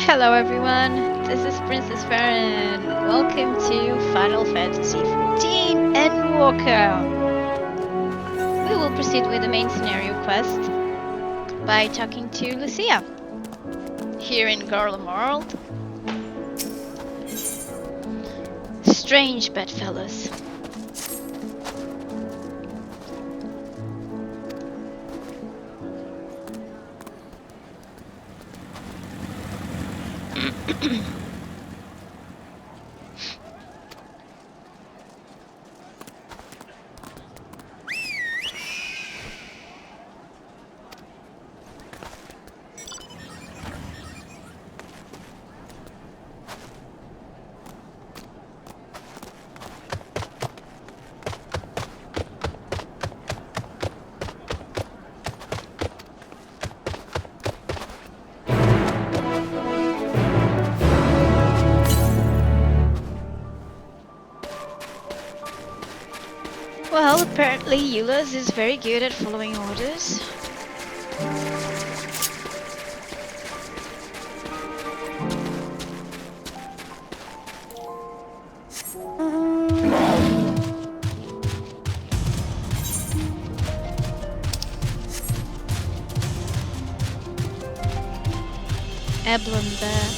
Hello everyone, this is Princess Farron. Welcome to Final Fantasy XIV Endwalker. We will proceed with the main scenario quest by talking to Lucia here in Garlem World. Strange bedfellows. Well, apparently Euless is very good at following orders. Emblem there.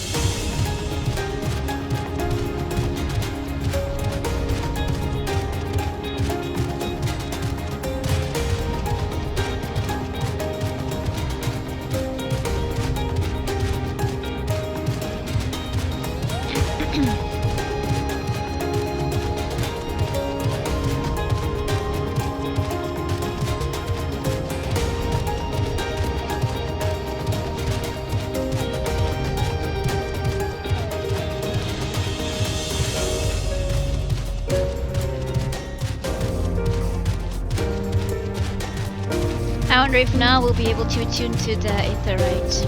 I wonder if now we'll be able to attune to the Aetherite.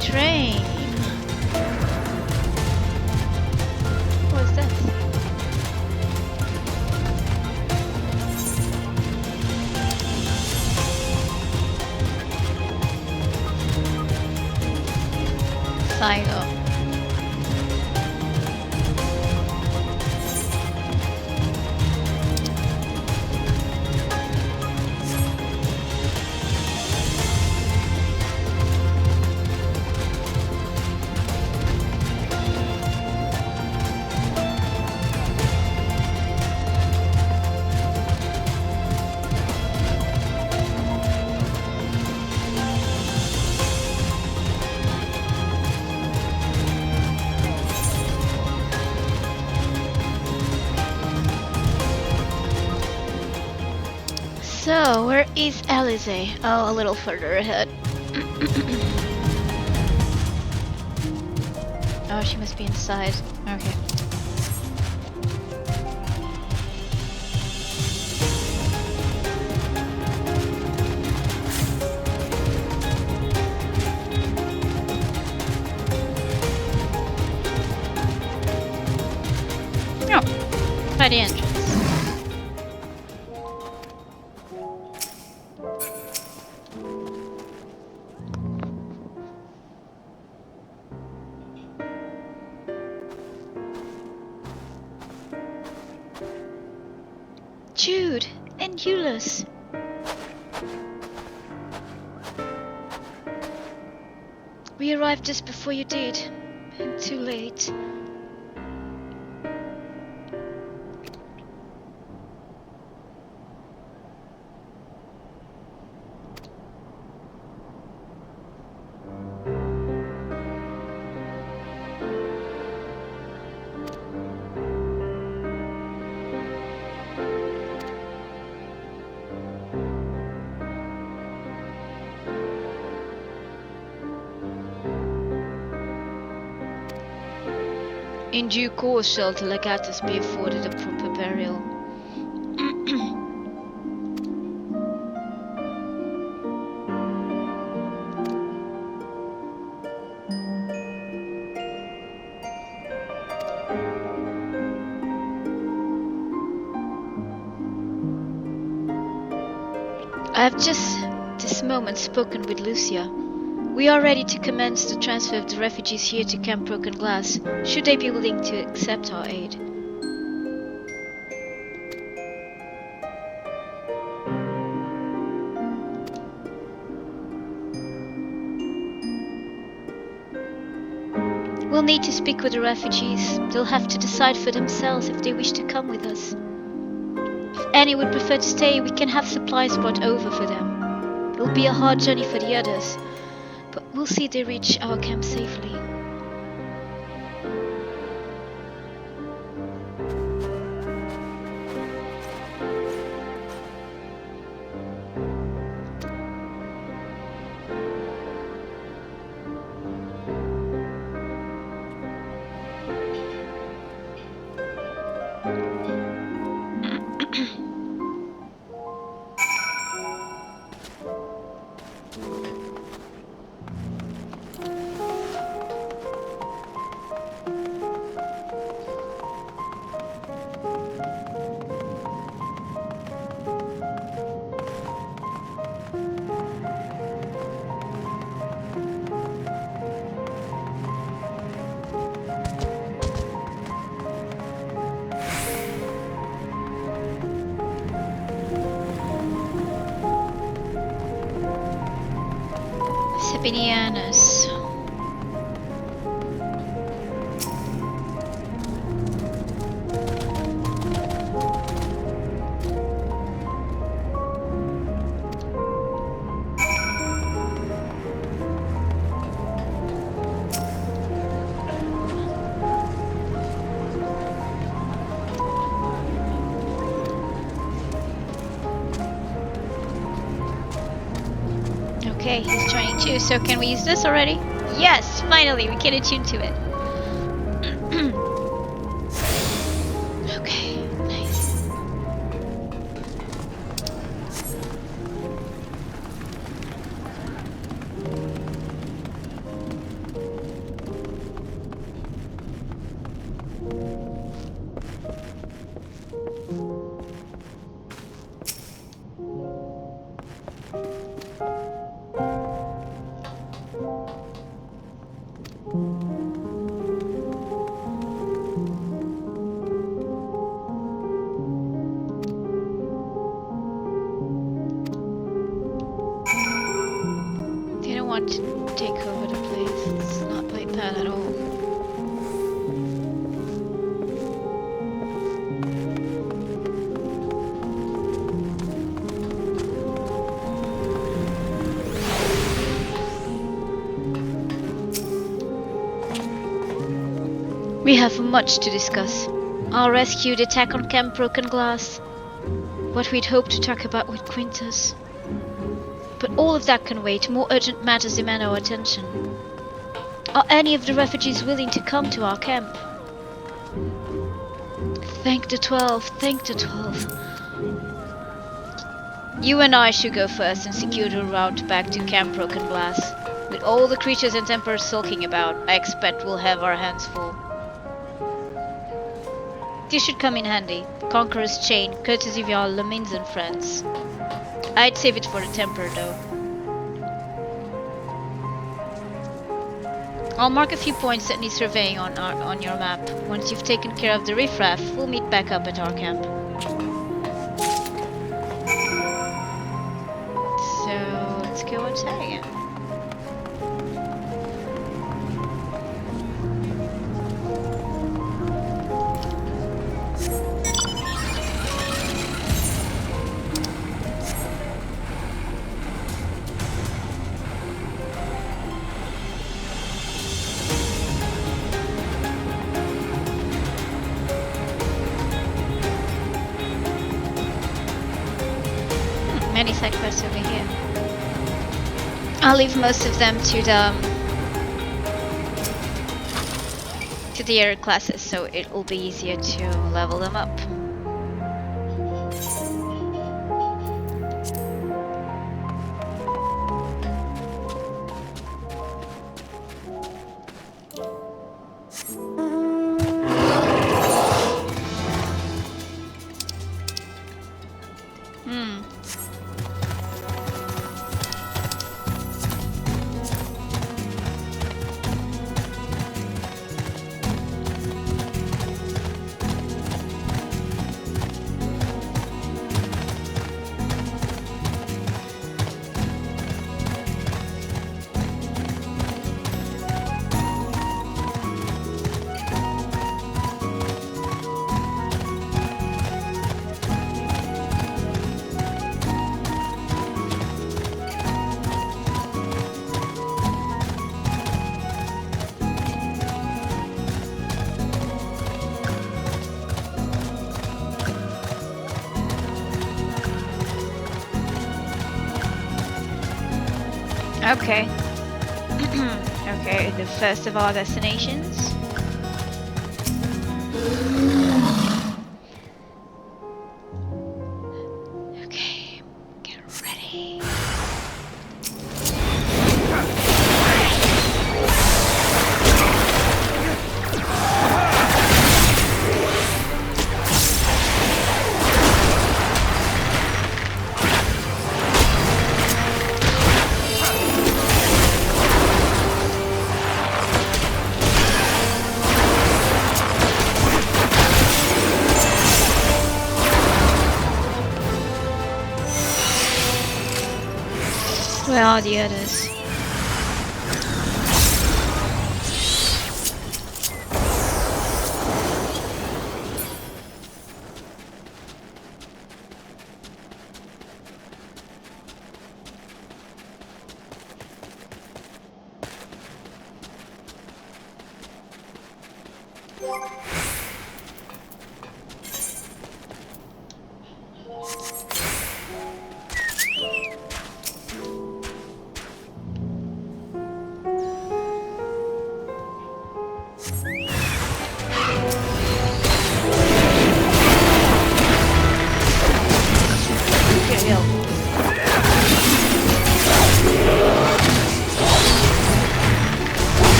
Train. What is this? Silo. So, where is Alize? Oh, a little further ahead. Oh, she must be inside. Okay. Oh, by the entrance. Jude and Euless. We arrived just before you did, and too late. In due course shall the legatus be afforded a proper burial. I have just this moment spoken with Lucia. We are ready to commence the transfer of the refugees here to Camp Broken Glass, should they be willing to accept our aid. We'll need to speak with the refugees. They'll have to decide for themselves if they wish to come with us. If any would prefer to stay, we can have supplies brought over for them. It'll be a hard journey for the others, but we'll see they reach our camp safely. Sabinianus. Okay, he's joining too, so can we use this already? Yes, finally, we can attune to it. Okay, nice. They don't want to take over the place. It's not like that at all. We have much to discuss. Our rescue, the attack on Camp Broken Glass, what we'd hoped to talk about with Quintus. But all of that can wait. More urgent matters demand our attention. Are any of the refugees willing to come to our camp? Thank the 12, thank the 12. You and I should go first and secure the route back to Camp Broken Glass. With all the creatures and templars sulking about, I expect we'll have our hands full. This should come in handy. Conqueror's Chain, courtesy of your Lemins and friends. I'd save it for the Temper though. I'll mark a few points that need surveying on your map. Once you've taken care of the riffraff, we'll meet back up at our camp. So let's go outside again. Many side quests over here. I'll leave most of them to the to the other classes, so it will be easier to level them up. Okay. Okay, the first of our destinations. Okay, get ready. Where are the others?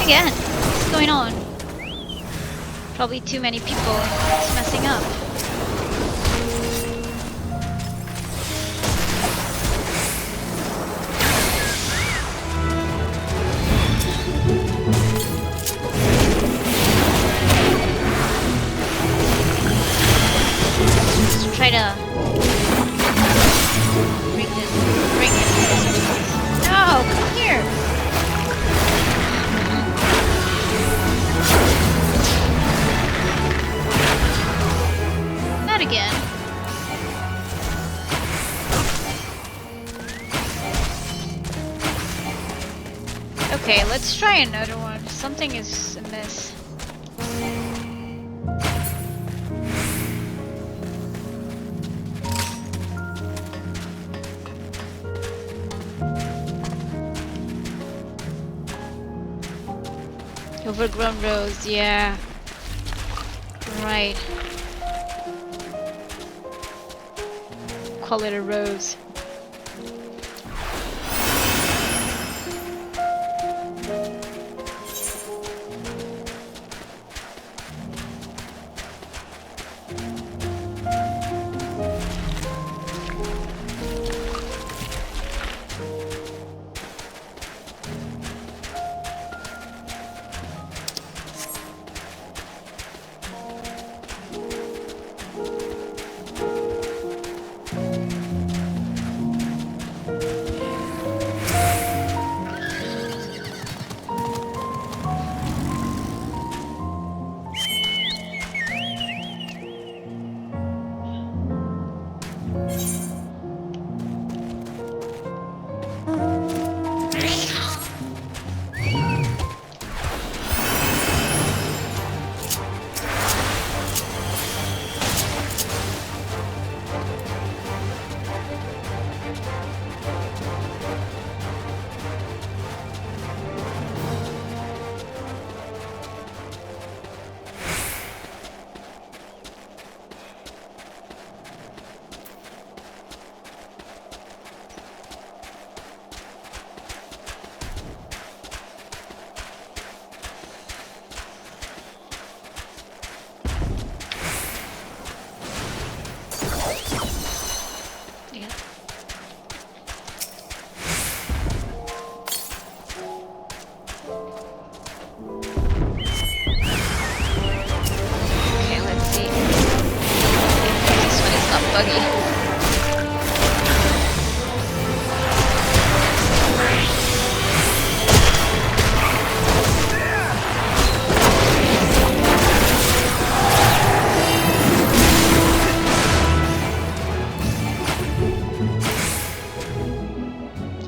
Again, what's going on? Probably too many people. It's messing up. Let's try to bring it. No, come here. Not again. Okay, let's try another one. Something is amiss. Overgrown rose, yeah. Right. Call it a rose.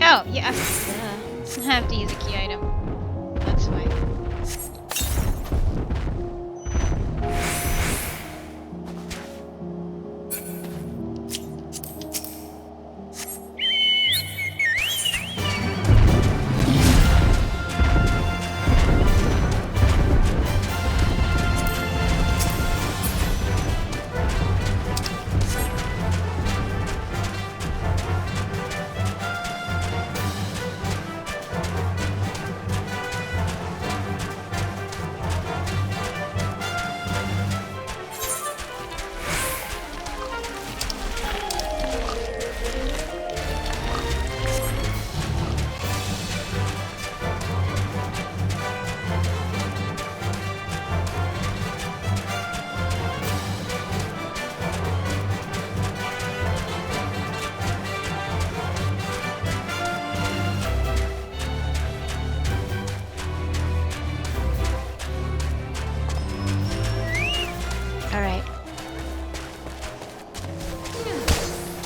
Oh, yeah. I have to use a key item. That's fine. Alright.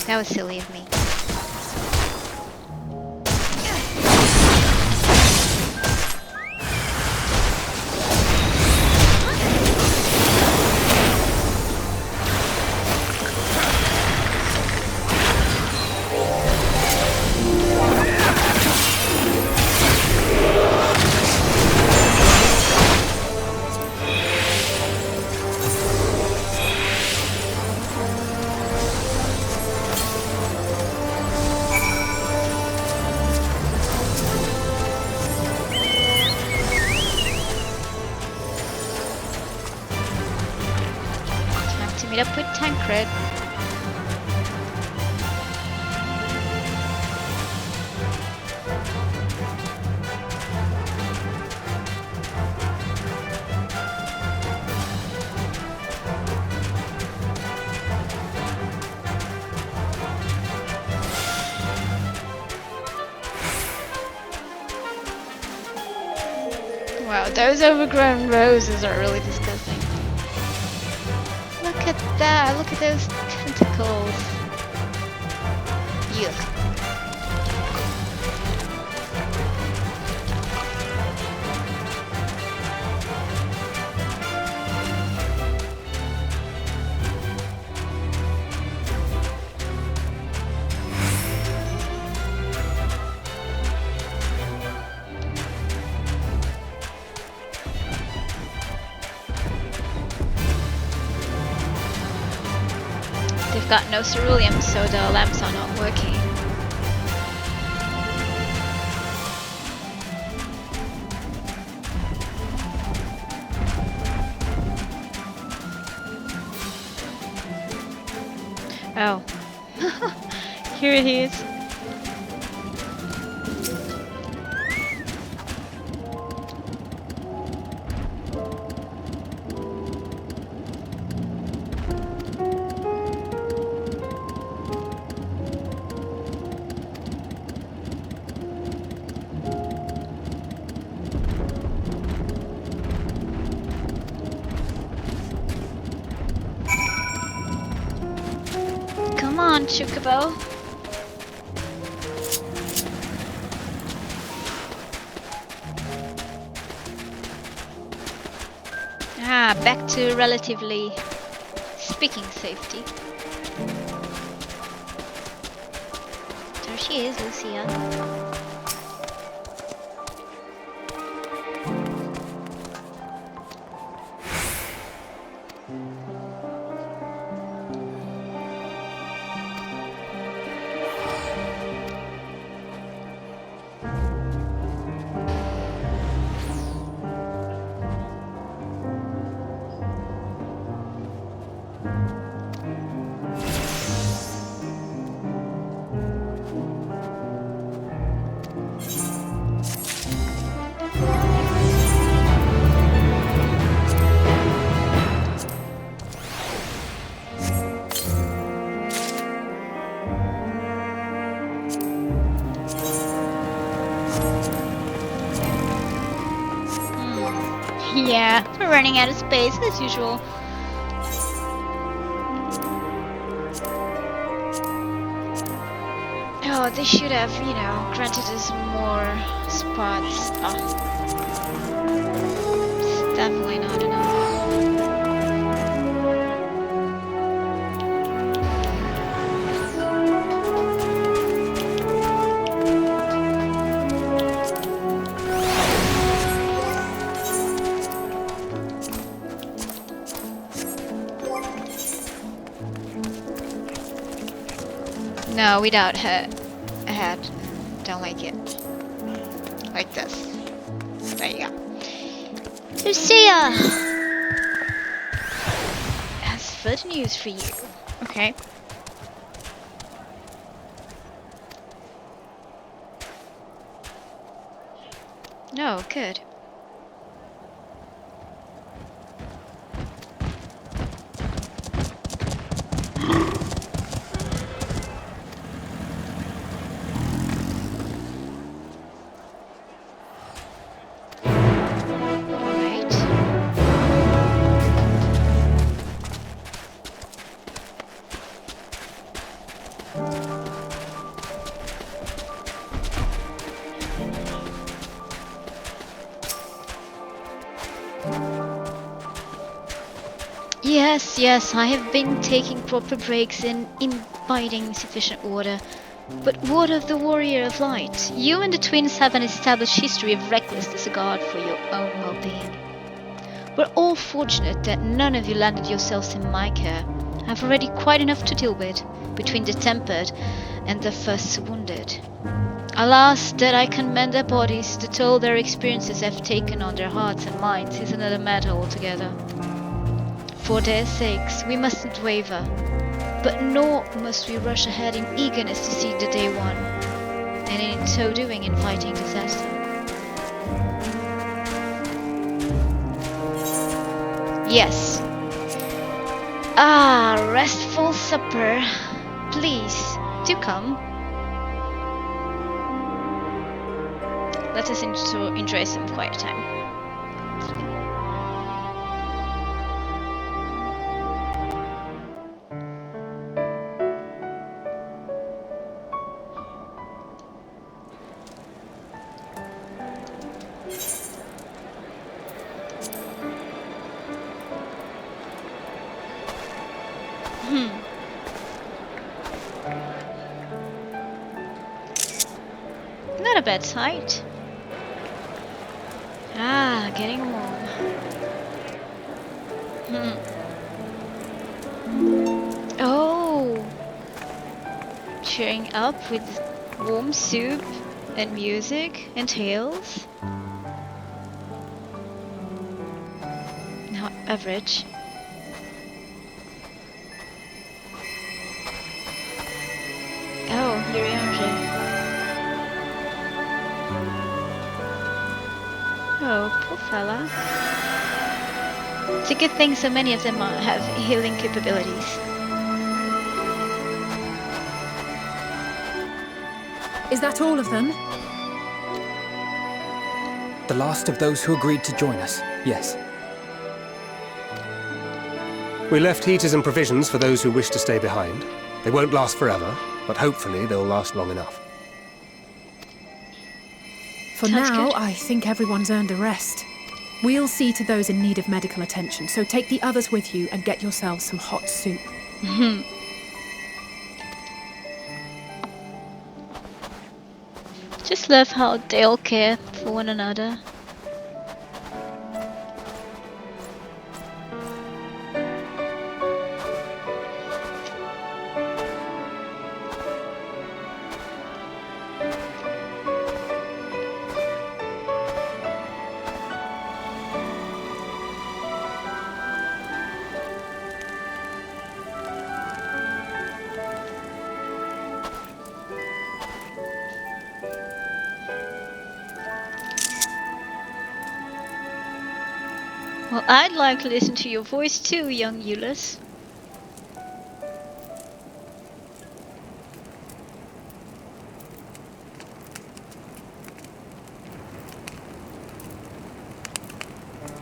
That was silly of me. Meet up with Tancred. Wow, those overgrown roses are really disgusting. Look at that! Look at those tentacles! Yuck. I've got no ceruleum, so the lamps are not working. Oh. Here it is. Come on, Chocobo. Ah, back to relatively speaking safety. There she is, Lucia. Yeah, we're running out of space as usual. Oh, they should have, you know, granted us more spots. Oh. It's definitely not enough. No, without her head. Don't like it. Like this. There you go. Lucia has further news for you. Okay. No, good. Yes, I have been taking proper breaks and imbibing sufficient water. But what of the warrior of light? You and the twins have an established history of reckless disregard for your own well-being. We're all fortunate that none of you landed yourselves in my care. I've already quite enough to deal with, between the tempered and the first wounded. Alas, that I can mend their bodies, the toll their experiences have taken on their hearts and minds is another matter altogether. For their sakes, we mustn't waver, but nor must we rush ahead in eagerness to see the day won, and in so doing inviting disaster. Yes. Ah, restful supper. Please, do come. Let us enjoy some quiet time. Not a bad sight. Ah, getting warm. Oh, cheering up with warm soup and music and tales. Not average. Oh, Yuriandre. Oh, poor fella. It's a good thing so many of them have healing capabilities. Is that all of them? The last of those who agreed to join us, yes. We left heaters and provisions for those who wish to stay behind. They won't last forever, but hopefully they'll last long enough. For Sounds now, good. I think everyone's earned a rest. We'll see to those in need of medical attention, so take the others with you and get yourselves some hot soup. Just love how they all care for one another. Well, I'd like to listen to your voice too, young Euless.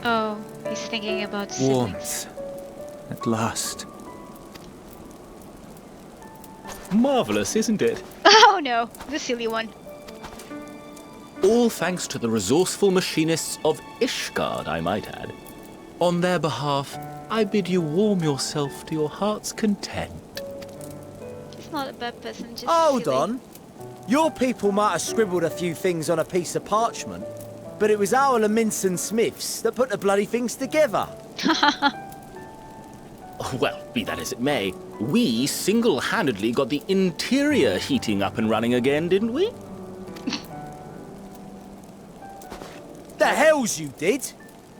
Oh, he's thinking about siblings. Warmth. At last. Marvelous, isn't it? Oh no, the silly one. All thanks to the resourceful machinists of Ishgard, I might add. On their behalf, I bid you warm yourself to your heart's content. He's not a bad person, just Hold silly. on. Your people might have scribbled a few things on a piece of parchment, but it was our Minson Smiths that put the bloody things together. Well, be that as it may, we single-handedly got the interior heating up and running again, didn't we? The hells you did!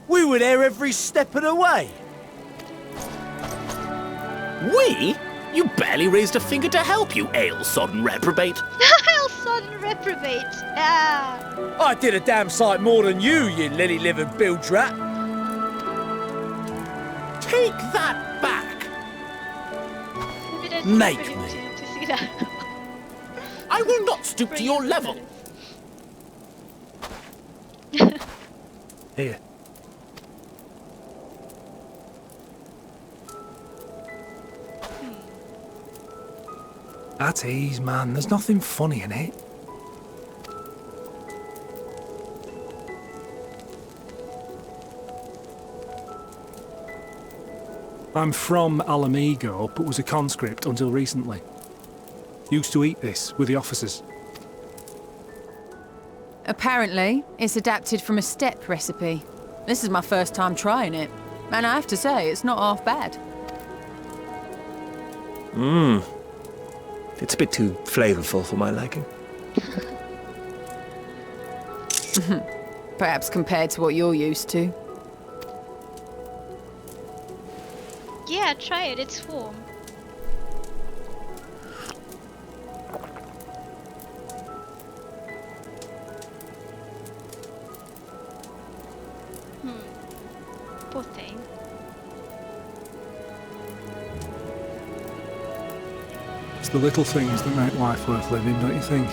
We were there every step of the way. We? You barely raised a finger to help, you ale-sodden reprobate. I'll sudden reprobate. Ah. I did a damn sight more than you lily-livered bilge rat. Take that back. Maybe that's Make good for me. him to see that. I will not stoop to your level. Here. At ease, man. There's nothing funny in it. I'm from Alamigo, but was a conscript until recently. Used to eat this with the officers. Apparently, it's adapted from a steppe recipe. This is my first time trying it, and I have to say, it's not half bad. It's a bit too flavorful for my liking. Perhaps compared to what you're used to. Yeah, try it. It's warm. Poor thing. It's the little things that make life worth living, don't you think?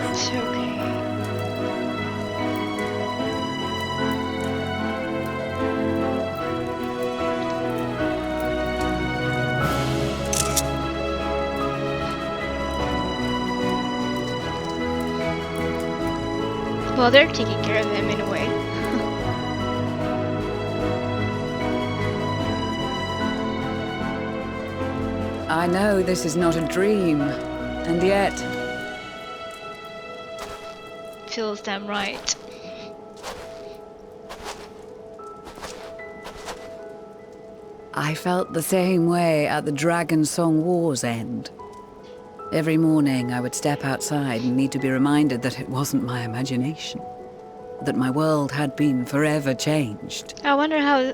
It's okay. Well, they're taking care of him in a way. I know this is not a dream, and yet... Feels damn right. I felt the same way at the Dragon Song War's end. Every morning I would step outside and need to be reminded that it wasn't my imagination. That my world had been forever changed. I wonder how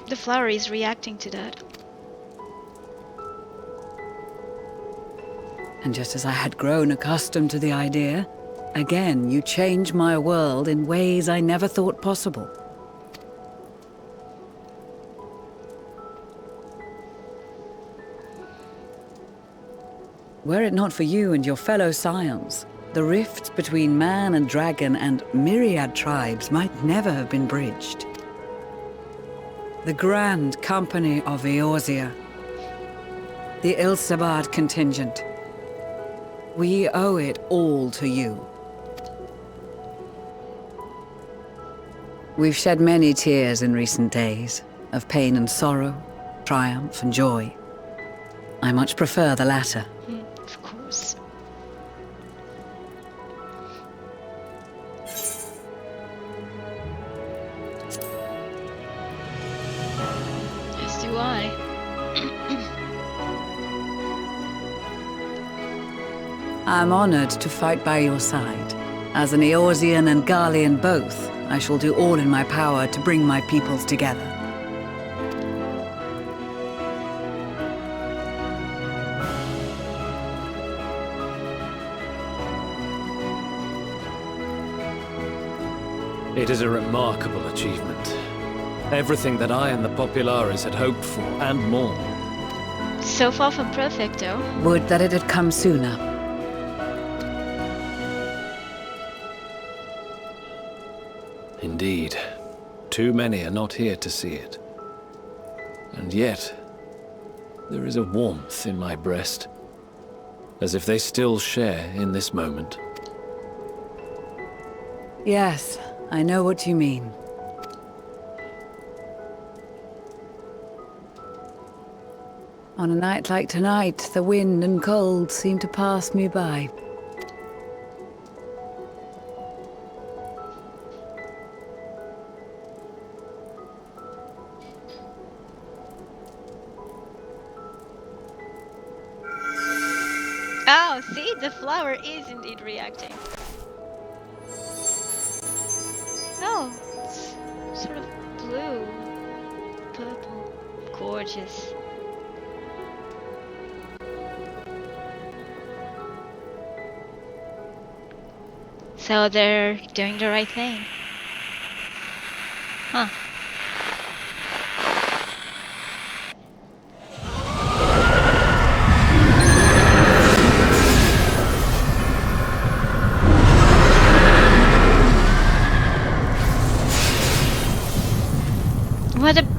the flower is reacting to that. And just as I had grown accustomed to the idea, again you change my world in ways I never thought possible. Were it not for you and your fellow scions, the rift between man and dragon and myriad tribes might never have been bridged. The Grand Company of Eorzea, the Ilsabard contingent, we owe it all to you. We've shed many tears in recent days, of pain and sorrow, triumph and joy. I much prefer the latter. Of course. As do I. I'm honored to fight by your side. As an Eorzean and Garlean both, I shall do all in my power to bring my peoples together. It is a remarkable achievement. Everything that I and the Populares had hoped for, and more. So far from perfect, though. Would that it had come sooner. Indeed. Too many are not here to see it. And yet, there is a warmth in my breast, as if they still share in this moment. Yes, I know what you mean. On a night like tonight, the wind and cold seem to pass me by. Oh, see, the flower is indeed reacting. Oh, it's sort of blue, purple, gorgeous. So they're doing the right thing. Huh.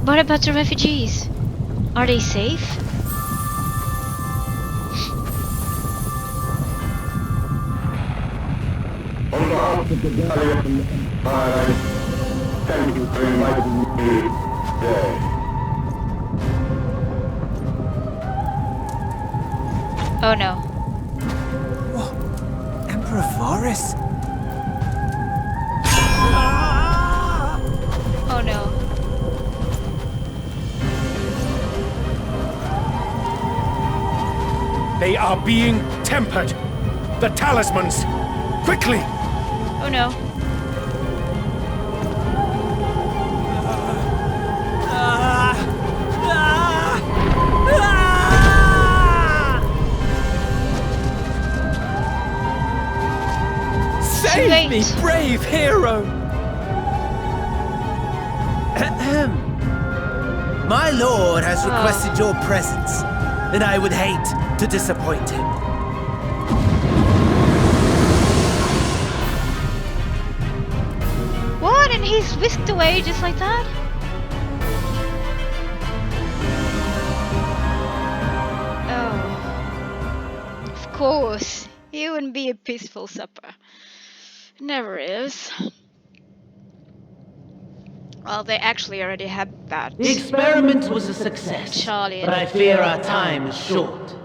What about the refugees? Are they safe? On behalf of the Galleon, I thank you for inviting me today. Oh no. What? Emperor Varus? Oh no. They are being tempered. The talismans. Quickly! Oh no. Save me, brave hero! My lord has requested your presence, and I would hate to disappoint him. What? And he's whisked away just like that? Oh. Of course. It wouldn't be a peaceful supper. Never is. Well, they actually already had that. The experiment was a success, Charlie, but I fear our time is short.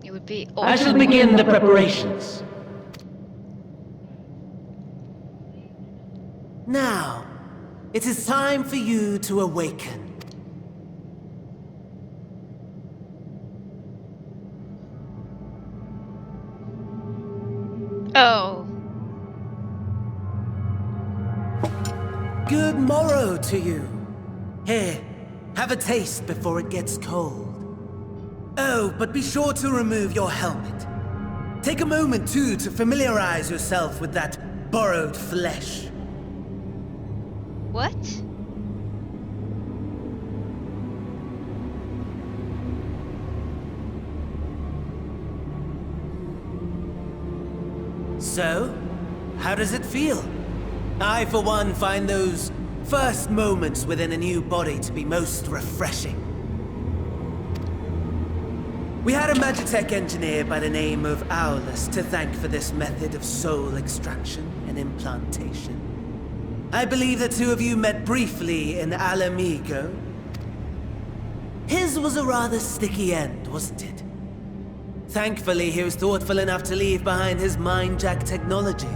It would be awesome. I shall begin the preparations. Now, it is time for you to awaken. Oh. Good morrow to you. Here, have a taste before it gets cold. Oh, but be sure to remove your helmet. Take a moment, too, to familiarize yourself with that borrowed flesh. What? So, how does it feel? I, for one, find those first moments within a new body to be most refreshing. We had a Magitech engineer by the name of Owlus to thank for this method of soul extraction and implantation. I believe the two of you met briefly in Alamigo. His was a rather sticky end, wasn't it? Thankfully, he was thoughtful enough to leave behind his mind-jack technology.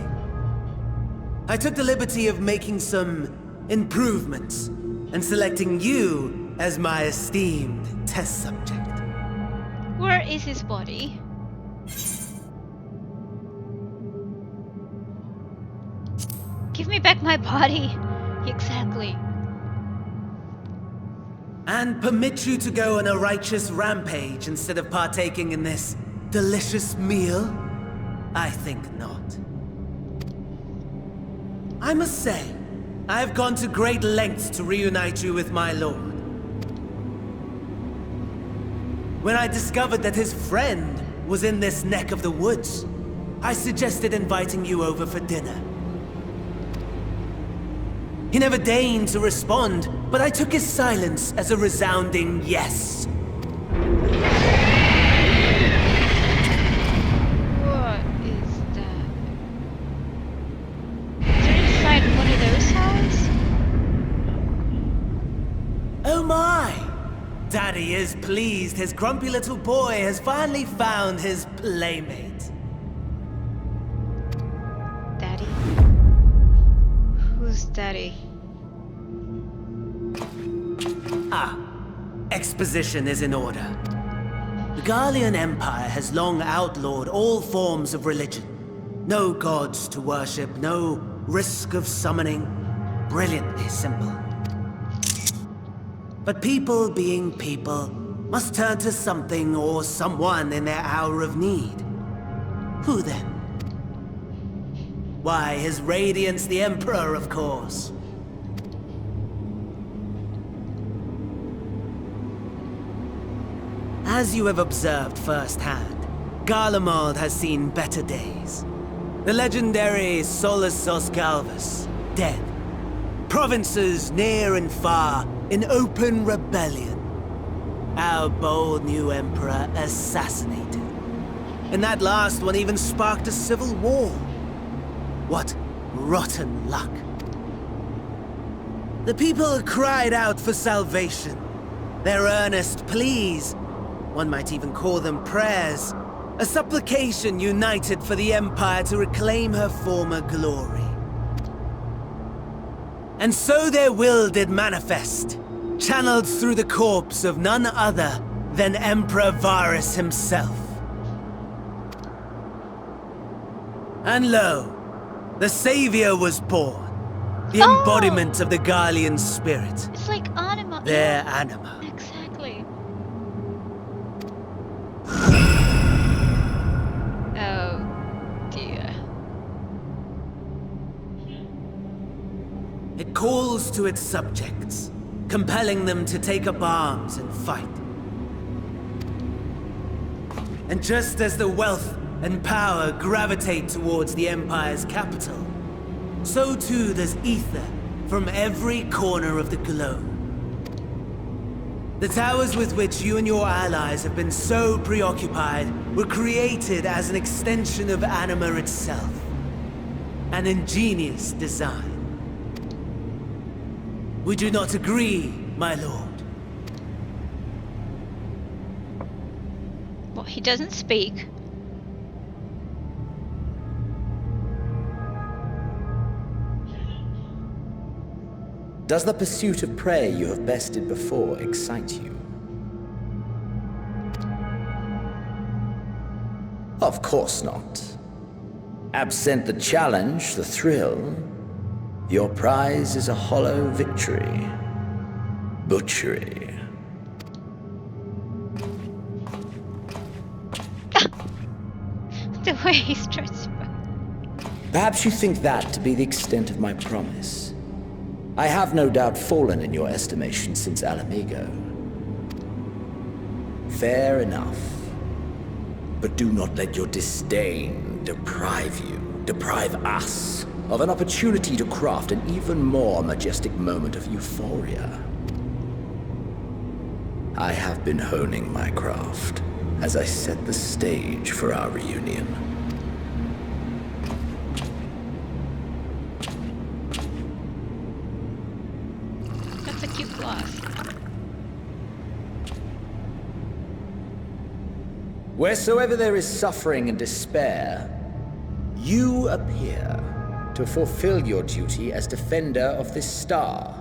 I took the liberty of making some improvements and selecting you as my esteemed test subject. Where is his body? Give me back my body. Exactly. And permit you to go on a righteous rampage instead of partaking in this delicious meal? I think not. I must say, I have gone to great lengths to reunite you with my lord. When I discovered that his friend was in this neck of the woods, I suggested inviting you over for dinner. He never deigned to respond, but I took his silence as a resounding yes. What is that? Is there inside one of those houses? Oh my! Daddy is pleased his grumpy little boy has finally found his playmate. Daddy? Who's Daddy? Ah, exposition is in order. The Garlean Empire has long outlawed all forms of religion. No gods to worship, no risk of summoning. Brilliantly simple. But people being people must turn to something or someone in their hour of need. Who then? Why, His Radiance the Emperor, of course. As you have observed firsthand, Garlemald has seen better days. The legendary Solus Galvus, dead. Provinces near and far in open rebellion. Our bold new emperor assassinated. And that last one even sparked a civil war. What rotten luck. The people cried out for salvation. Their earnest pleas, one might even call them prayers, a supplication united for the Empire to reclaim her former glory. And so their will did manifest, channeled through the corpse of none other than Emperor Varus himself. And lo, the Savior was born, the embodiment of the Garlean spirit. It's like anima. Their anima. Exactly. Oh dear. It calls to its subjects, compelling them to take up arms and fight. And just as the wealth and power gravitate towards the Empire's capital, so too does ether from every corner of the globe. The towers with which you and your allies have been so preoccupied were created as an extension of anima itself. An ingenious design. Would you not agree, my lord? Well, he doesn't speak. Does the pursuit of prey you have bested before excite you? Of course not. Absent the challenge, the thrill, your prize is a hollow victory. Butchery. The way he starts. Perhaps you think that to be the extent of my promise. I have no doubt fallen in your estimation since Alamigo. Fair enough. But do not let your disdain deprive us, of an opportunity to craft an even more majestic moment of euphoria. I have been honing my craft as I set the stage for our reunion. That's a cute gloss. Wheresoever there is suffering and despair, you appear to fulfill your duty as defender of this star.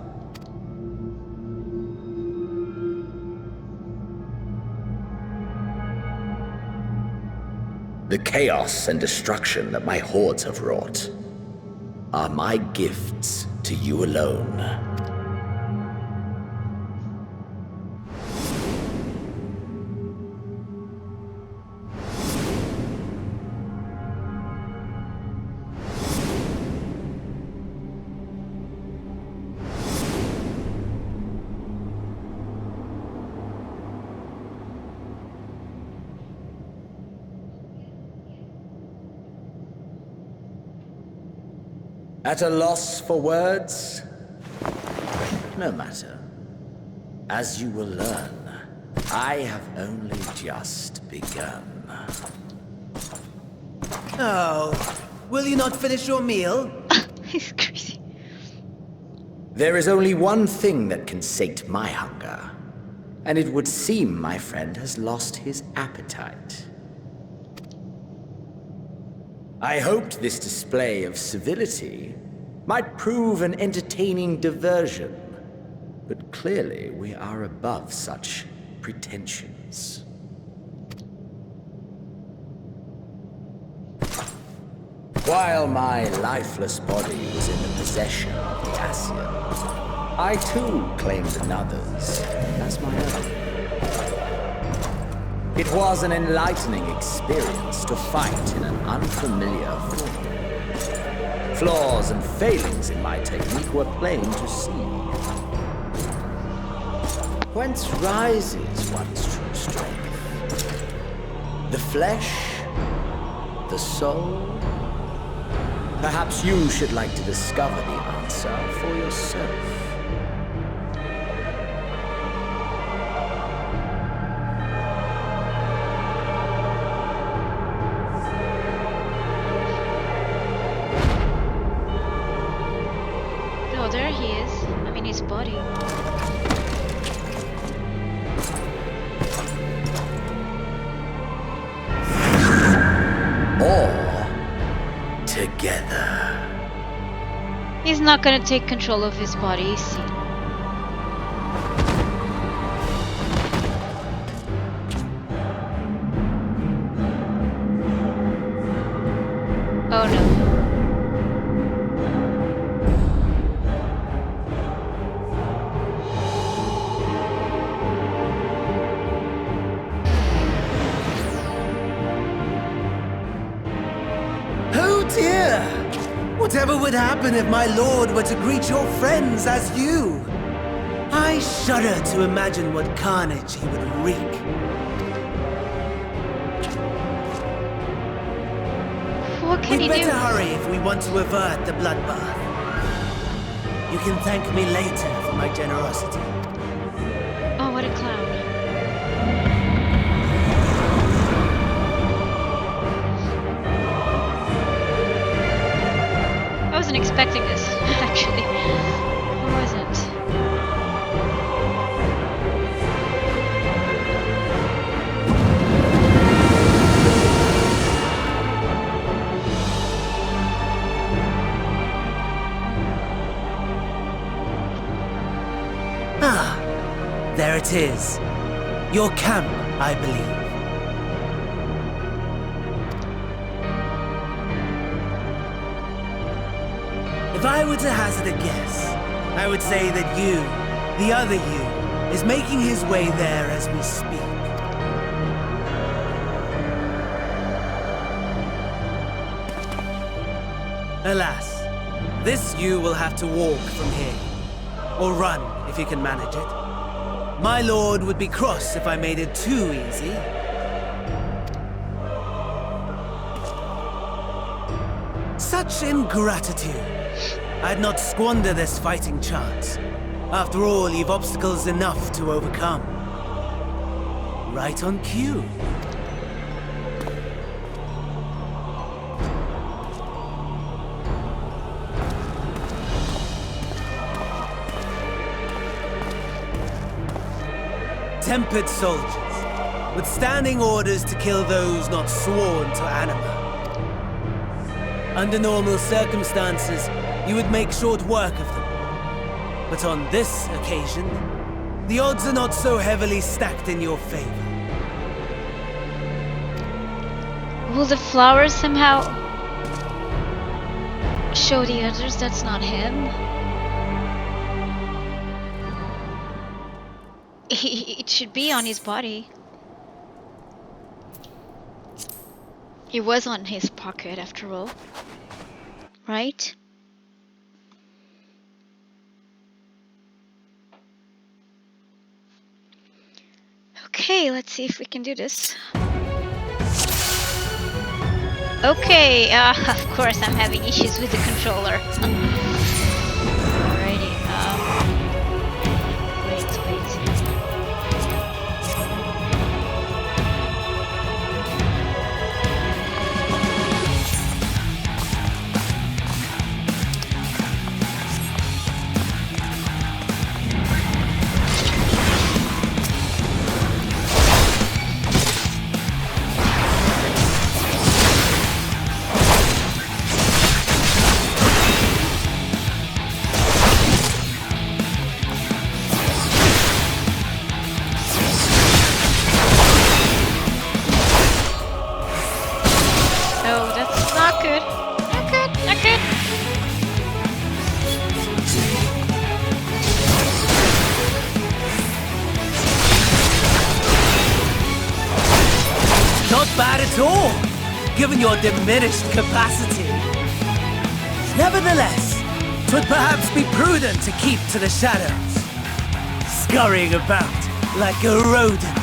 The chaos and destruction that my hordes have wrought are my gifts to you alone. At a loss for words? No matter. As you will learn, I have only just begun. Oh, will you not finish your meal? He's crazy. There is only one thing that can sate my hunger, and it would seem my friend has lost his appetite. I hoped this display of civility might prove an entertaining diversion, but clearly we are above such pretensions. While my lifeless body was in the possession of the Ascian, I too claimed another's as my own. It was an enlightening experience to fight in an unfamiliar form. Flaws and failings in my technique were plain to see. Whence rises one's true strength? The flesh? The soul? Perhaps you should like to discover the answer for yourself. Oh, there he is. I mean, his body. Or together. He's not gonna take control of his body, is he? Oh no. Oh dear! Whatever would happen if my lord were to greet your friends as you? I shudder to imagine what carnage he would wreak. What can We'd he better do? hurry if we want to avert the bloodbath. You can thank me later for my generosity. Oh, what a clown. I wasn't expecting this, actually. I wasn't. it is. Your camp, I believe. If I were to hazard a guess, I would say that you, the other you, is making his way there as we speak. Alas, this you will have to walk from here. Or run, if you can manage it. My lord would be cross if I made it too easy. Such ingratitude. I'd not squander this fighting chance. After all, you've obstacles enough to overcome. Right on cue. Tempered soldiers, with standing orders to kill those not sworn to Anima. Under normal circumstances, you would make short work of them. But on this occasion, the odds are not so heavily stacked in your favor. Will the flowers somehow show the others that's not him? It should be on his body. It was on his pocket after all, right? Okay, let's see if we can do this. Okay, of course I'm having issues with the controller. Alrighty, wait. Not bad at all, given your diminished capacity. Nevertheless, 'twould perhaps be prudent to keep to the shadows, scurrying about like a rodent.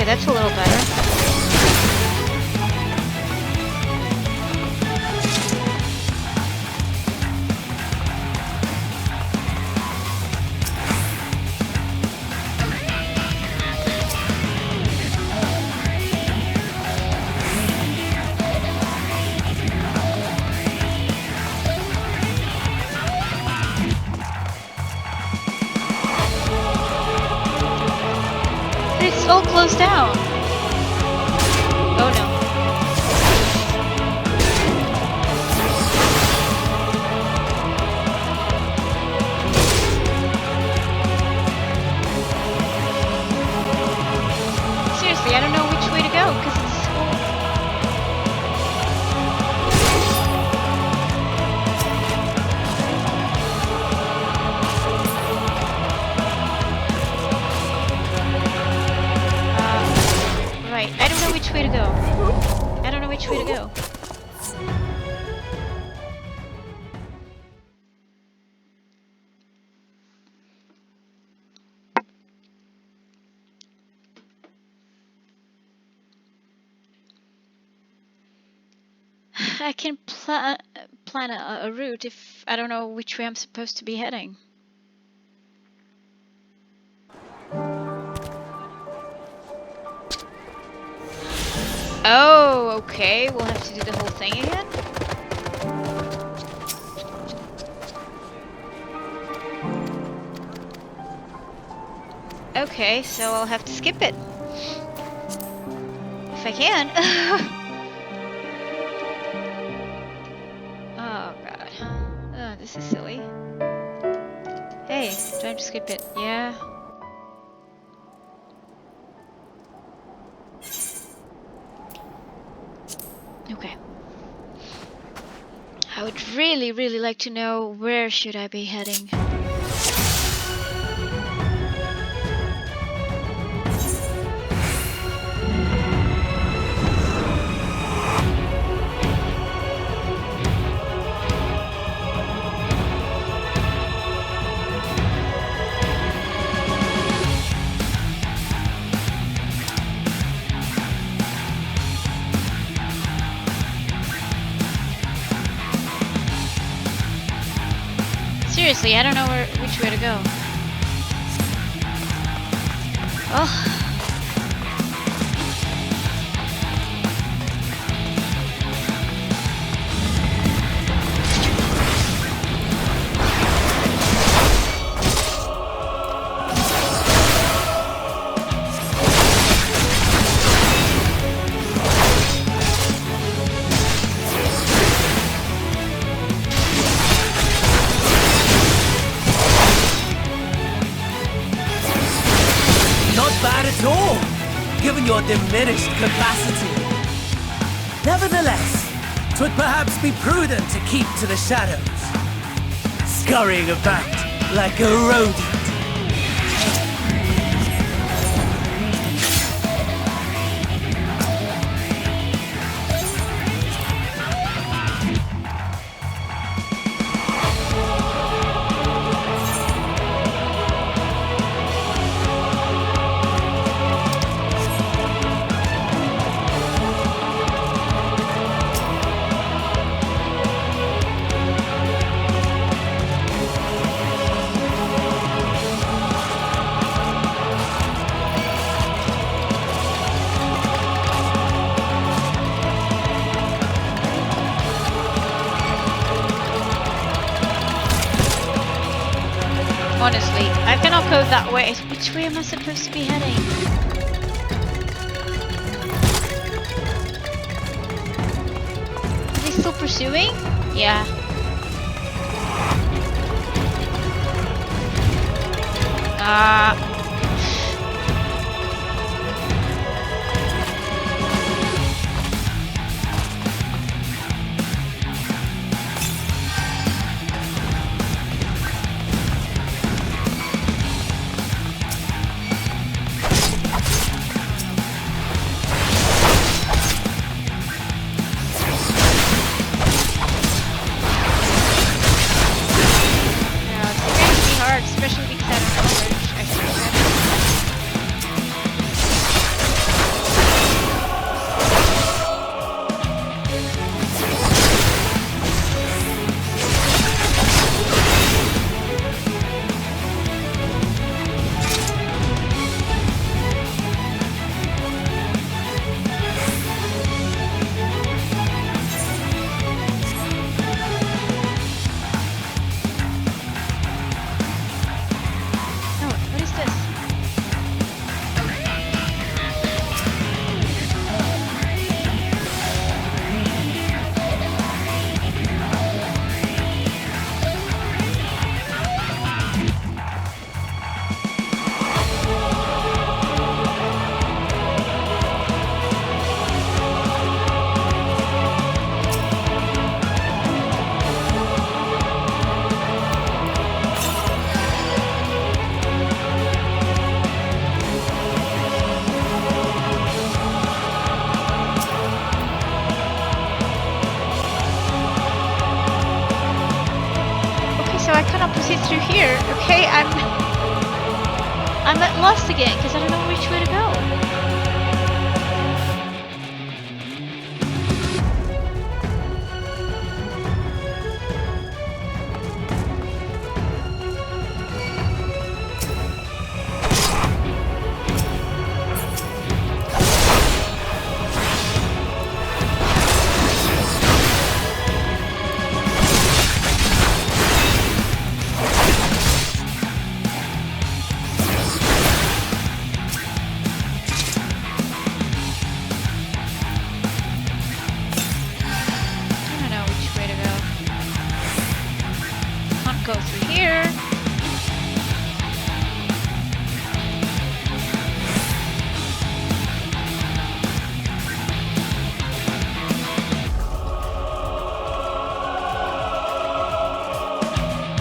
That's a little better. It's all closed down. Oh no. Seriously, I don't know which way to go because it's right. I don't know which way to go. I don't know which way to go. I can plan a route if I don't know which way I'm supposed to be heading. Oh, okay. We'll have to do the whole thing again. Okay, so I'll have to skip it. If I can. Oh god. Oh, this is silly. Hey, time to skip it. Yeah. Okay. I would really, really like to know where should I be heading. Seriously, I don't know which way to go. Oh. Given your diminished capacity. Nevertheless, 'twould perhaps be prudent to keep to the shadows, scurrying about like a rodent. Honestly, I cannot go that way. Which way am I supposed to be heading? Are they still pursuing? Yeah. Especially because I don't know where I should I'm at lost again because I don't know which way to go. Go through here.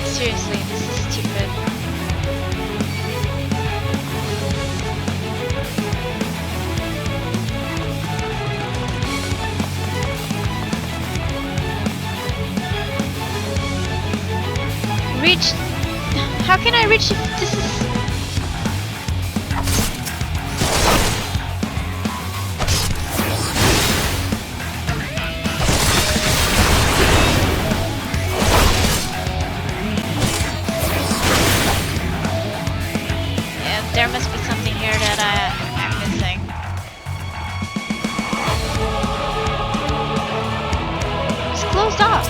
Seriously, this is stupid. Reach. How can I reach if this is... Yeah, there must be something here that I'm missing. It's closed off.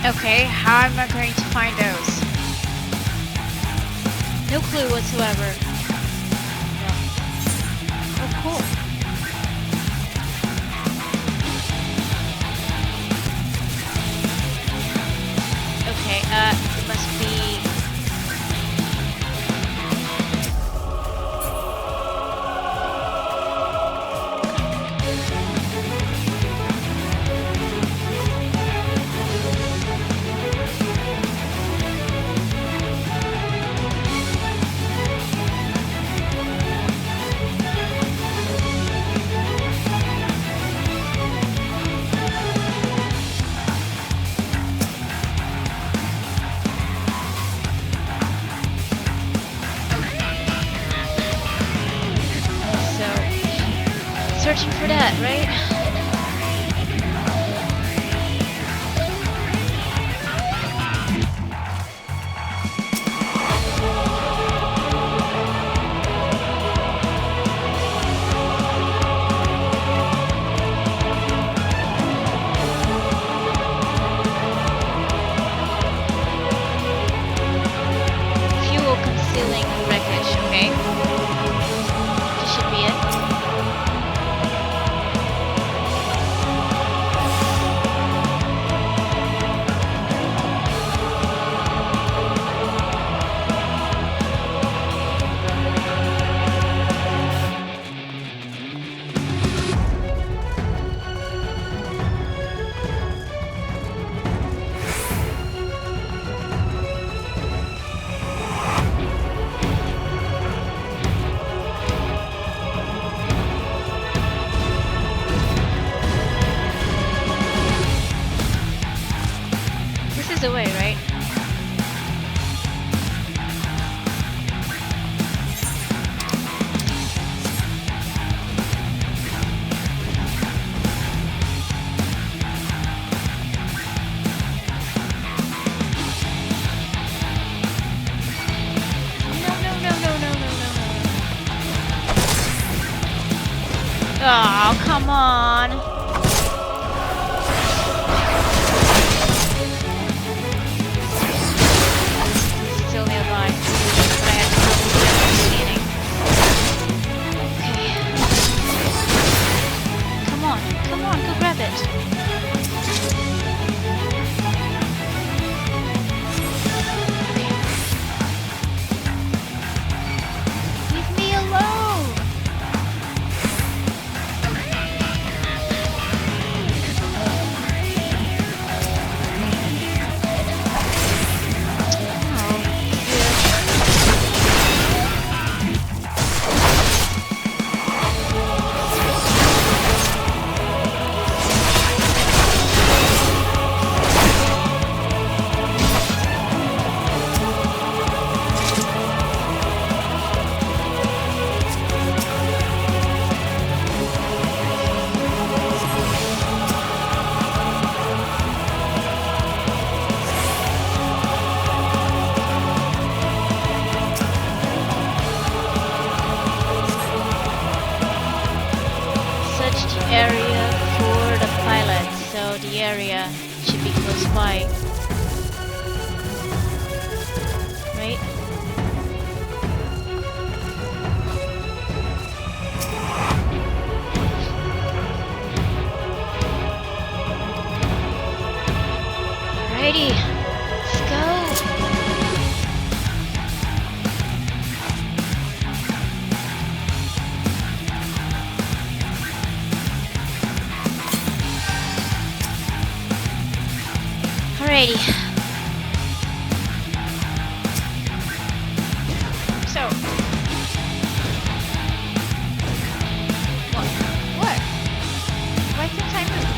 Okay, how am I going to find those? No clue whatsoever. Oh, cool. Okay, it must be... searching for that, right? Fuel concealing wreckage, okay? This should be it. This is the way, right? No. come on. Still nearby. But I had to go to the beginning. Okay. Come on, go grab it. Leave me alone. Area for the pilot, so the area should be close by, right? Alrighty, let's go. Alrighty. So. What? Why can't I move?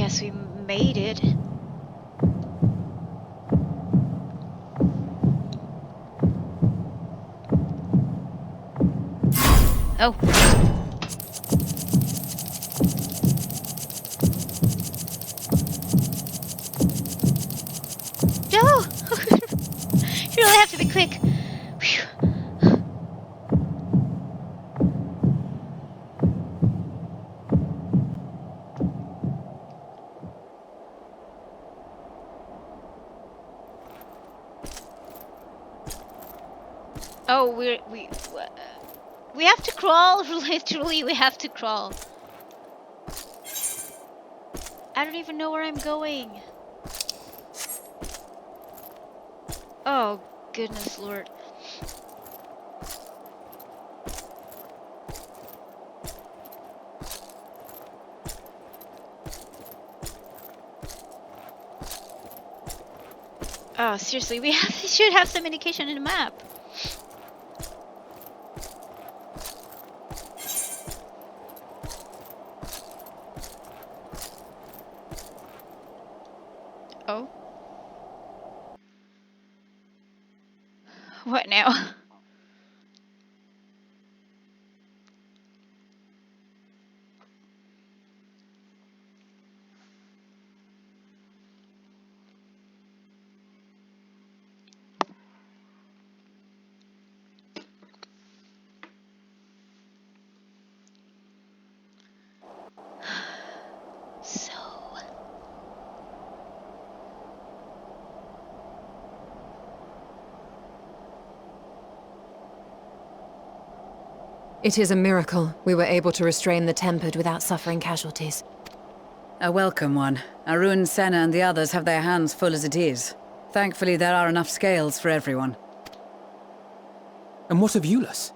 guess we made it. Oh. No! You really have to be quick. Phew. Oh, we have to crawl. Literally, we have to crawl. I don't even know where I'm going. Oh, goodness Lord. Oh, seriously, we should have some indication in the map. Oh. What now? So... It is a miracle we were able to restrain the Tempered without suffering casualties. A welcome one. Arun, Senna and the others have their hands full as it is. Thankfully, there are enough scales for everyone. And what of Eulus?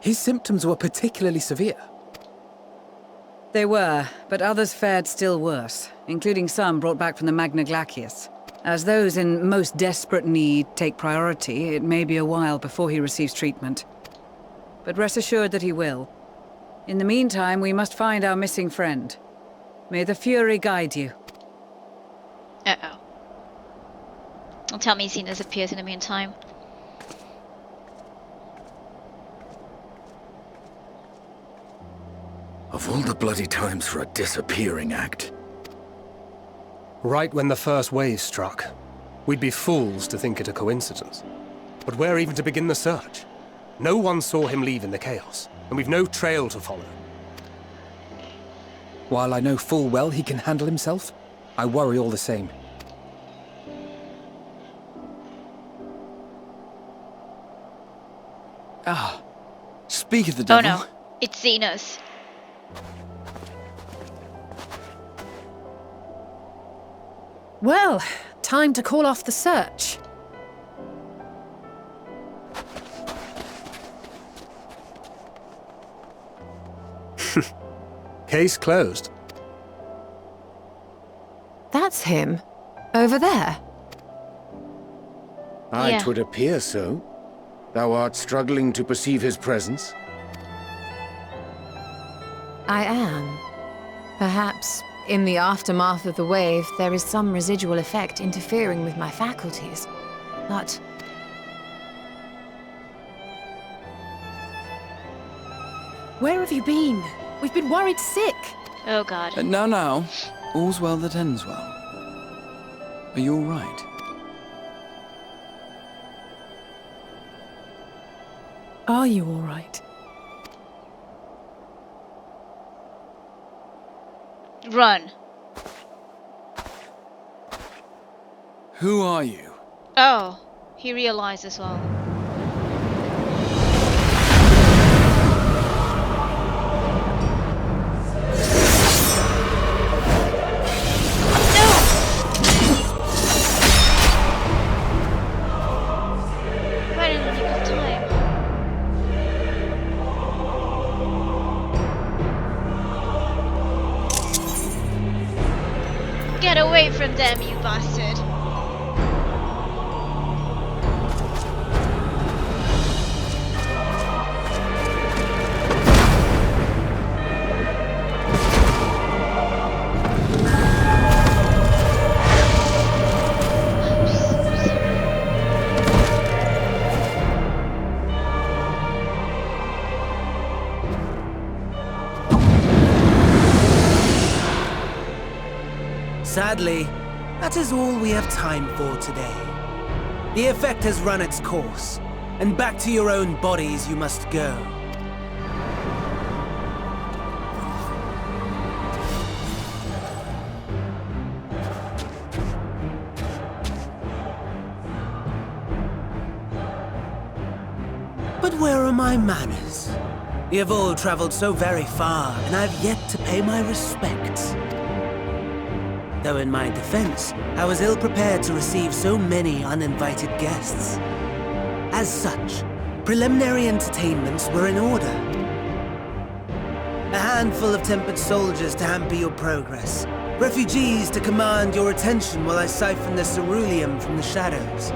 His symptoms were particularly severe. They were, but others fared still worse, including some brought back from the Magna Glacius. As those in most desperate need take priority, it may be a while before he receives treatment. But rest assured that he will. In the meantime, we must find our missing friend. May the Fury guide you. Uh-oh. Don't tell me Xena disappears in the meantime. Of all the bloody times for a disappearing act. Right when the first wave struck, we'd be fools to think it a coincidence. But where even to begin the search? No one saw him leave in the chaos, and we've no trail to follow. While I know full well he can handle himself, I worry all the same. Ah, speak of the devil. Oh no, it's Xenos. Well, time to call off the search. Case closed. That's him. Over there. Yeah. 'Twould appear so. Thou art struggling to perceive his presence? I am. Perhaps, in the aftermath of the wave, there is some residual effect interfering with my faculties. But... Where have you been? We've been worried sick. Oh god. Now. All's well that ends well. Are you all right? Are you all right? Run. Who are you? Oh, he realized as well. Get away from them, you bastard! Sadly, that is all we have time for today. The effect has run its course, and back to your own bodies you must go. But where are my manners? We have all traveled so very far, and I have yet to pay my respects. Though in my defense, I was ill-prepared to receive so many uninvited guests. As such, preliminary entertainments were in order. A handful of tempered soldiers to hamper your progress. Refugees to command your attention while I siphon the ceruleum from the shadows.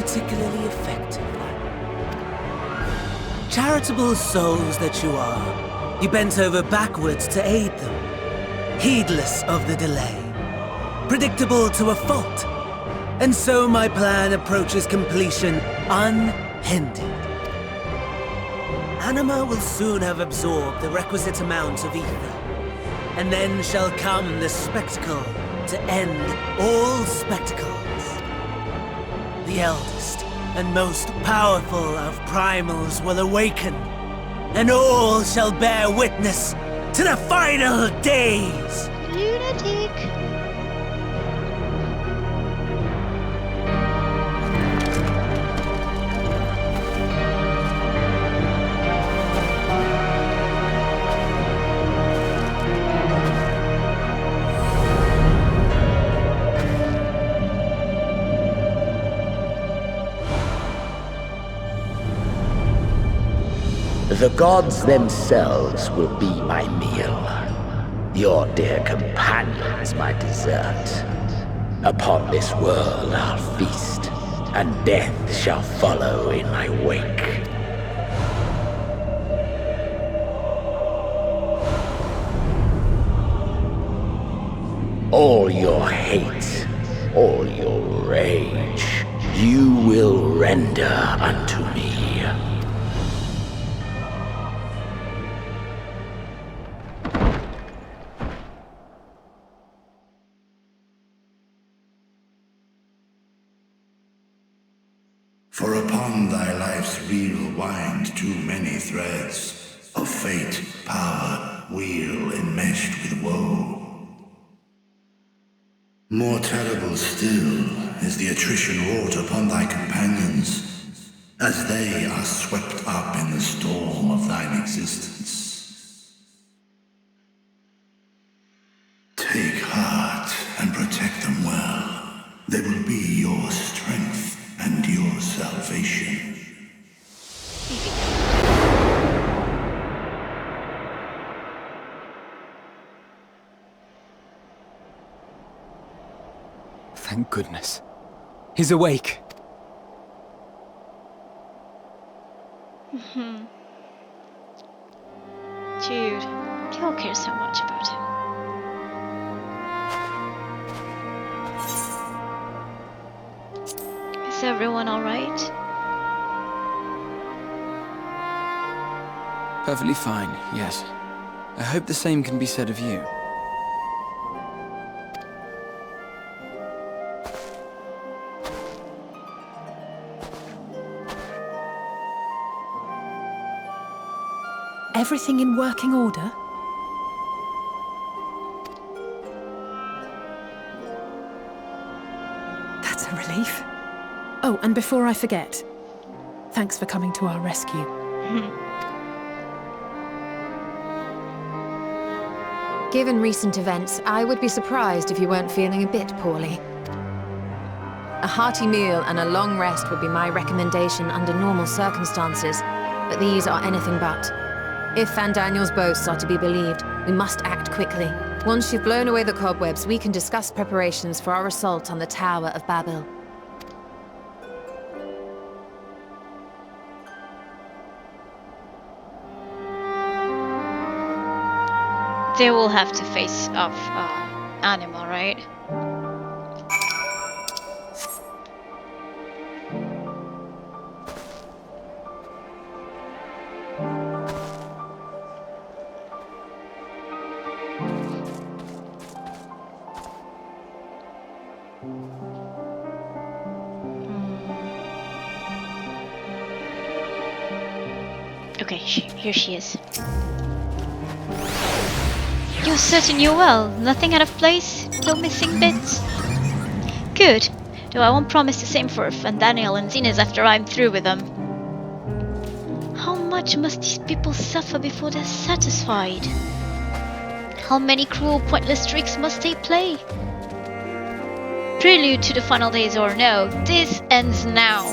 Particularly effective. Charitable souls that you are, you bent over backwards to aid them, heedless of the delay, predictable to a fault. And so my plan approaches completion unhindered. Anima will soon have absorbed the requisite amount of ether, and then shall come the spectacle to end all spectacles. The eldest and most powerful of primals will awaken, and all shall bear witness to the final days! Lunatic! The gods themselves will be my meal. Your dear companions my dessert. Upon this world I'll feast, and death shall follow in my wake. All your hate, all your rage, you will render unto me. For upon thy life's reel wind too many threads of fate, power, weal enmeshed with woe. More terrible still is the attrition wrought upon thy companions, as they are swept up in the storm of thine existence. Take heart and protect them well. They will be your strength and your salvation. Thank goodness. He's awake. Dude, you all care so much about him. Is everyone alright? Perfectly fine, yes. I hope the same can be said of you. Everything in working order? That's a relief. Oh, and before I forget, thanks for coming to our rescue. Given recent events, I would be surprised if you weren't feeling a bit poorly. A hearty meal and a long rest would be my recommendation under normal circumstances, but these are anything but. If Van Daniel's boasts are to be believed, we must act quickly. Once you've blown away the cobwebs, we can discuss preparations for our assault on the Tower of Babel. They will have to face off Anima, right? Okay, here she is. You're certain you're well? Nothing out of place? No missing bits? Good. Though I won't promise the same for Daniel and Zinez after I'm through with them. How much must these people suffer before they're satisfied? How many cruel, pointless tricks must they play? Prelude to the final days or no, this ends now.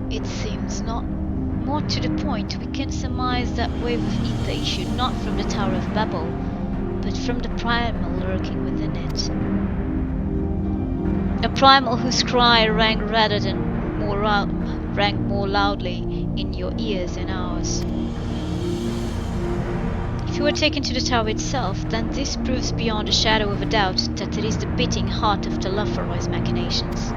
It seems not. More to the point, we can surmise that wave of ether issued not from the Tower of Babel, but from the primal lurking within it. A primal whose cry rang more loudly in your ears than ours. If you were taken to the tower itself, then this proves beyond a shadow of a doubt that it is the beating heart of Telophoro's machinations.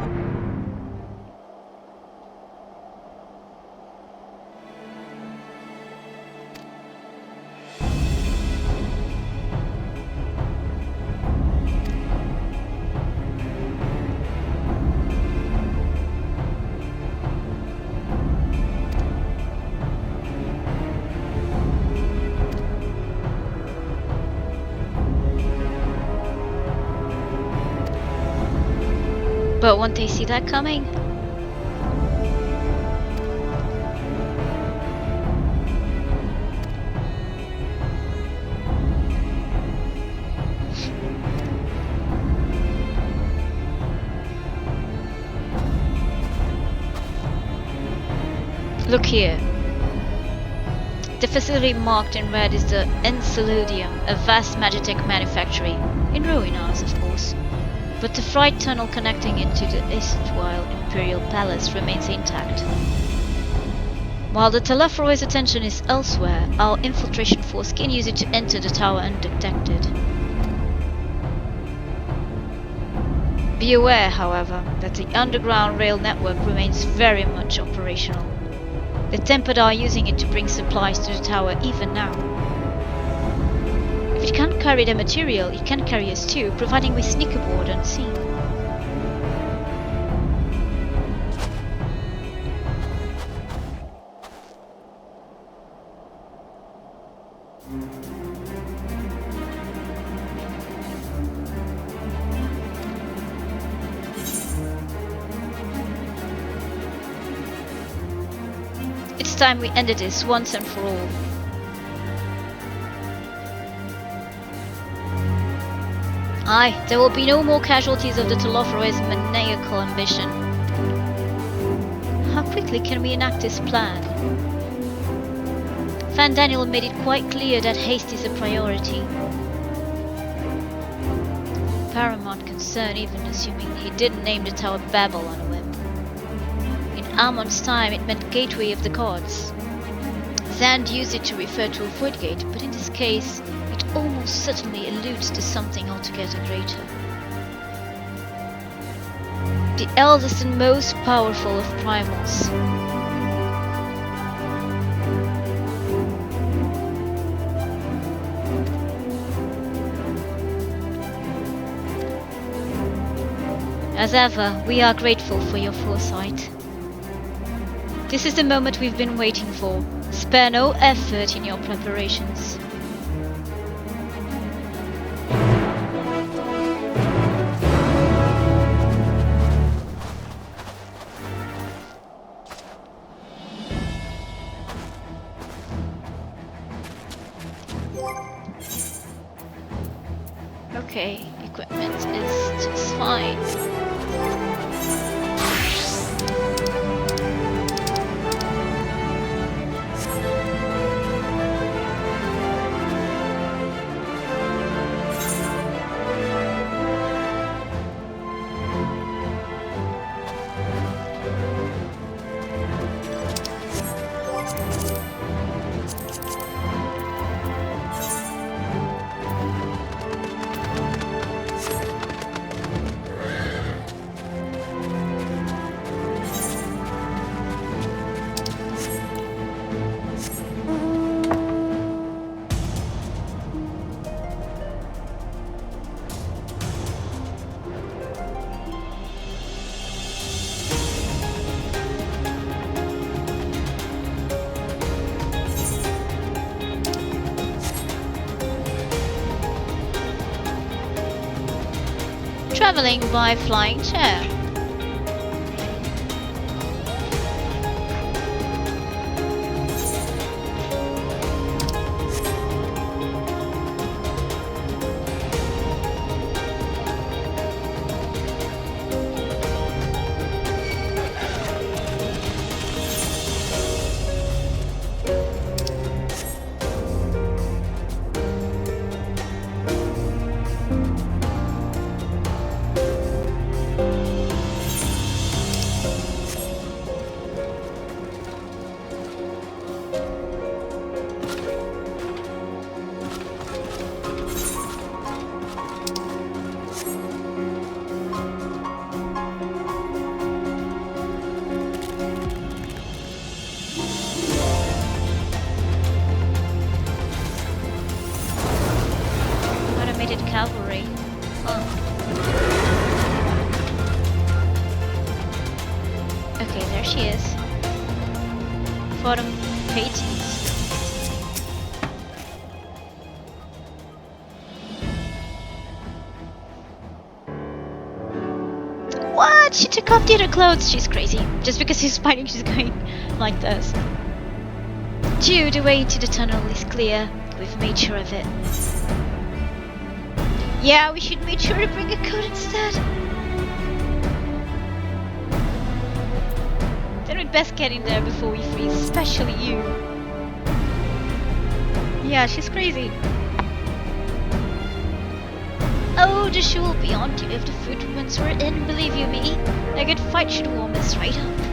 But won't they see that coming? Look here. The facility marked in red is the Enceludium, a vast magitech manufactory, in ruin hours of course. But the freight tunnel connecting it to the erstwhile Imperial Palace remains intact. While the Telophoro's attention is elsewhere, our infiltration force can use it to enter the tower undetected. Be aware, however, that the underground rail network remains very much operational. The Tempad are using it to bring supplies to the tower even now. If it can't carry the material, it can carry us too, providing we sneak aboard unseen. It's time we ended this once and for all. Aye, there will be no more casualties of the Telophoro's maniacal ambition. How quickly can we enact this plan? Daniel made it quite clear that haste is a priority. Paramount concern, even assuming he didn't name the tower Babel on a whim. In Amon's time it meant Gateway of the Gods. Zand used it to refer to a void gate, but in this case it almost certainly alludes to something altogether greater. The eldest and most powerful of primals. As ever, we are grateful for your foresight. This is the moment we've been waiting for. Spare no effort in your preparations. Okay, equipment is just fine. traveling by flying chair. Cavalry. Okay, there she is. Bottom patents. What? She took off the other clothes. She's crazy. Just because he's fighting, she's going like this. Jude, the way to the tunnel is clear. We've made sure of it. Yeah, we should make sure to bring a coat instead. Then we'd best get in there before we freeze, especially you. Yeah, she's crazy. Oh, the shoe will be on you if the food once we're in, believe you me. A good fight should warm us right up.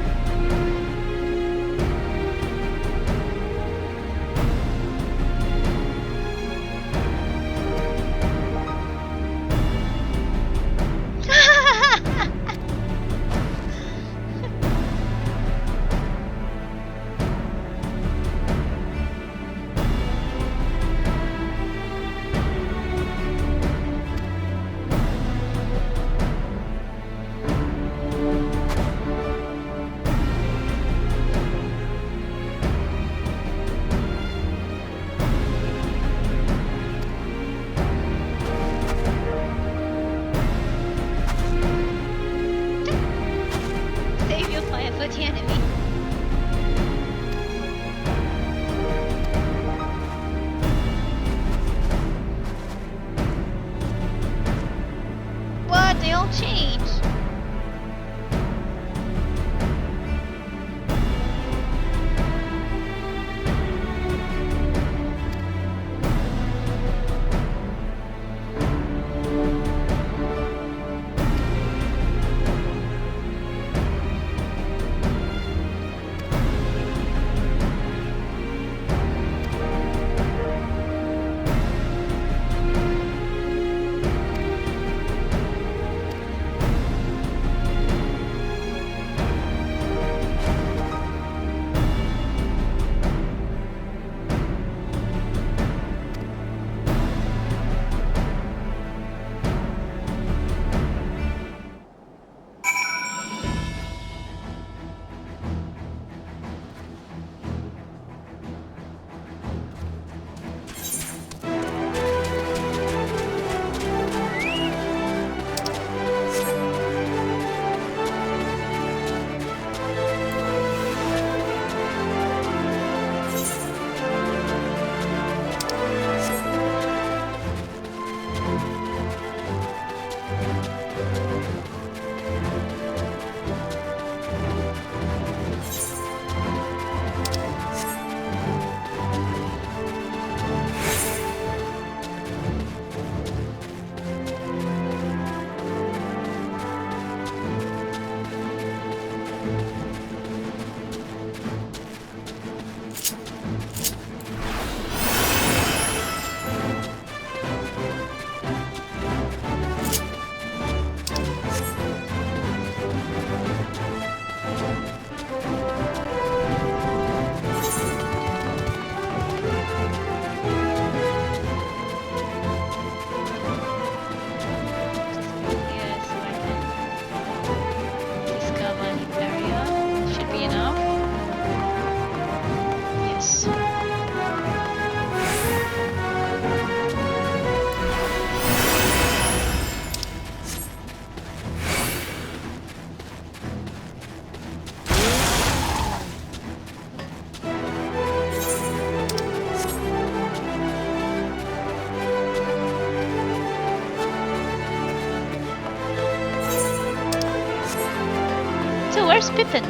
Pippin.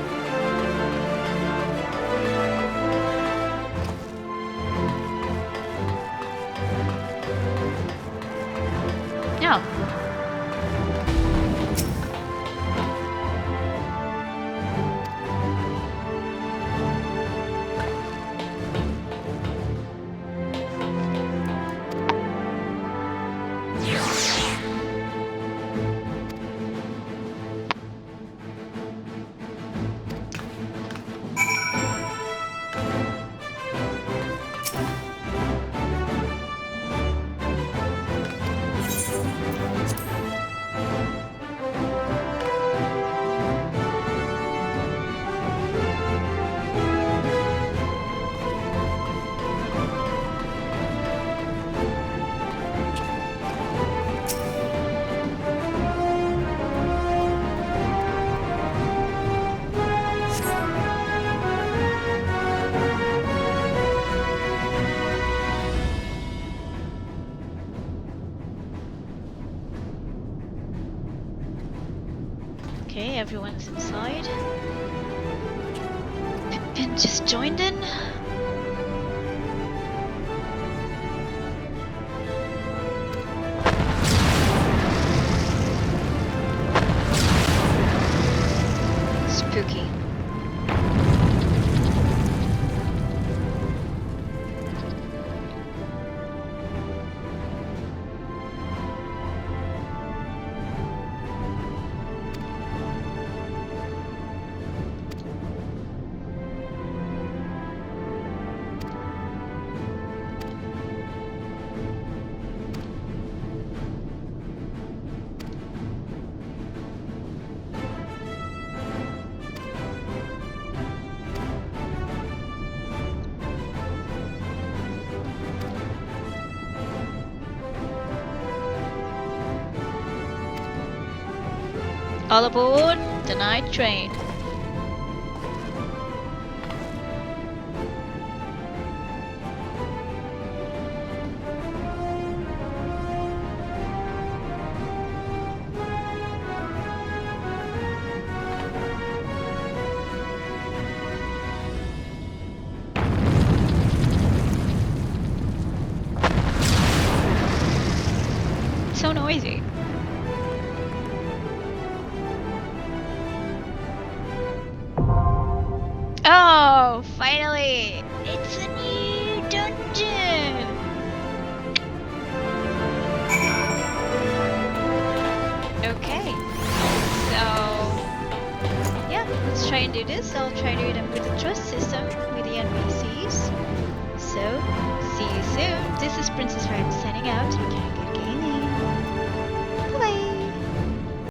Yeah. Okay, everyone's inside. Pippin just joined in. Spooky. All aboard the night train. It's so noisy. Oh, finally! It's a new dungeon! Okay, so yeah, let's try and do this. I'll try to do them with the trust system with the NPCs. So, see you soon. This is Princess Farron signing out. You can go.